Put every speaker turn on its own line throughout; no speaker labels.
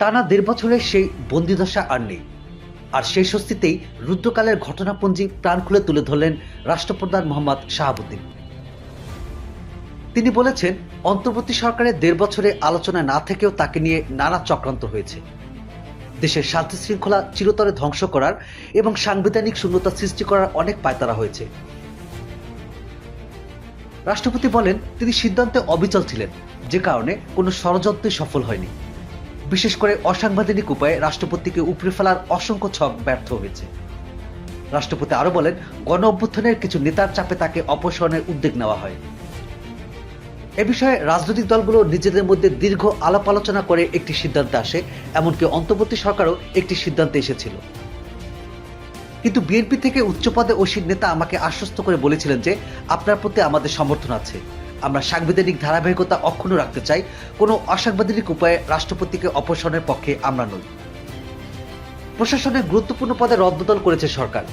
টানা ১.৫ বছরের সেই বন্দিদশা আর নেই। আর সেই স্বস্তিতেই রুদ্রকালের ঘটনাপঞ্জি প্রাণ খুলে তুলে ধরলেন রাষ্ট্রপ্রধান মোহাম্মদ শাহাবুদ্দিন। তিনি বলেছেন, অন্তর্বর্তী সরকারের ১.৫ বছরে আলোচনা না থেকেও তাকে নিয়ে নানা চক্রান্ত হয়েছে। দেশের শান্তি শৃঙ্খলা চিরতরে ধ্বংস করার এবং সাংবিধানিক শূন্যতা সৃষ্টি করার অনেক পায়তারা হয়েছে। রাষ্ট্রপতি বলেন, তিনি সিদ্ধান্তে অবিচল ছিলেন, যে কারণে কোনো ষড়যন্ত্রই সফল হয়নি। বিশেষ করে অসাংবিধানিক উপায়ে রাষ্ট্রপতিকে উপড়ে ফেলার অসংখ্য ছক ব্যর্থ হয়েছে। রাষ্ট্রপতি আরো বলেন, গণ অভ্যুত্থানের কিছু নেতার চাপে তাকে অপসারণের উদ্যোগ নেওয়া হয়। এ বিষয়ে রাজনৈতিক দলগুলো নিজেদের মধ্যে দীর্ঘ আলাপ আলোচনা করে একটি সিদ্ধান্তে আসে, এমনকি অন্তর্বর্তী সরকারও একটি সিদ্ধান্তে এসেছিল। কিন্তু বিএনপি থেকে উচ্চপদে ওই নেতা আমাকে আশ্বস্ত করে বলেছিলেন যে, আপনার প্রতি আমাদের সমর্থন আছে, আমরা সাংবিধানিক ধারাবাহিকতা অক্ষুণ্ণ রাখতে চাই, কোনো অসাংবিধানিক উপায়ে রাষ্ট্রপতিকে অপসারণের পক্ষে আমরা নই। প্রশাসনের গুরুত্বপূর্ণ পদে রদবদল করেছে সরকার।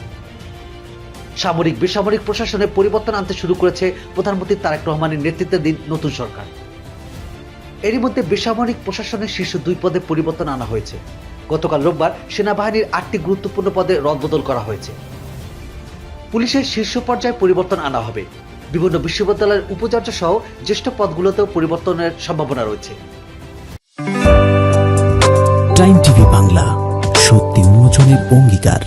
সামরিক বেসামরিক প্রশাসনে পরিবর্তন আনতে শুরু করেছে প্রধানমন্ত্রী তারেক রহমানের নেতৃত্বাধীন নতুন সরকার। এরই মধ্যে বেসামরিক প্রশাসনের শীর্ষ 2 পদে পরিবর্তন আনা হয়েছে। গতকাল রোববার সেনাবাহিনীর 8টি গুরুত্বপূর্ণ পদে রদবদল করা হয়েছে। পুলিশের শীর্ষ পর্যায়ে পরিবর্তন আনা হবে। বিভিন্ন বিশ্ববিদ্যালয়ের উপাচার্য সহ জ্যেষ্ঠ পদগুলোতেও পরিবর্তনের সম্ভাবনা রয়েছে।
টাইম টিভি বাংলা, সত্যি উন্মোচনের অঙ্গীকার।